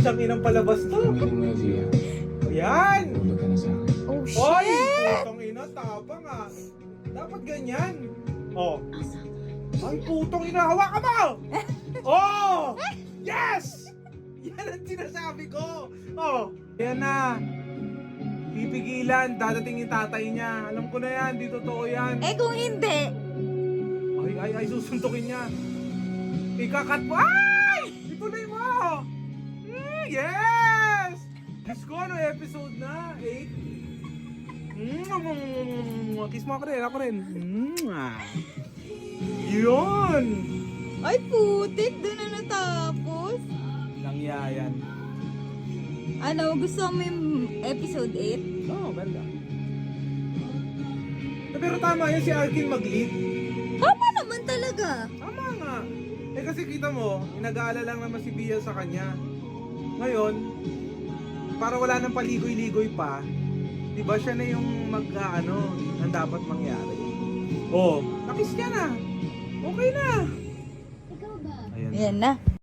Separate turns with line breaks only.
Putang inang palabas to.
Galing mo, Zia.
Yan!
Tulog ka na sa akin.
Oh,
Oy!
shit!
Putang ina, tapang ah. Dapat ganyan. Oh. Ay, putang ina, hawakan mo! Oh! Yes! Yan ang sinasabi ko. Oh, yan na. Pipigilan, dadating yung tatay niya. Alam ko na yan, di totoo yan.
Eh kung hindi,
Ay, susuntukin niya. Ikakat mo. Ay! Ituloy mo! Yes! Diyos ko, ano episode na? 8? Kiss mo ako rin, Yun!
ay putik, doon na natapos.
Langyayan.
Ano, gusto mo yung episode 8?
Oo, ganda. Pero tama yun si Arkin mag-lead.
Tama naman talaga.
Tama nga. Eh kasi kita mo, inag-aalala lang naman si Bia sa kanya. Ngayon, para wala nang paligoy-ligoy pa, di ba siya na yung mag-ano, ang dapat mangyari. Oh, nakis niya na. Okay na.
Ayan na.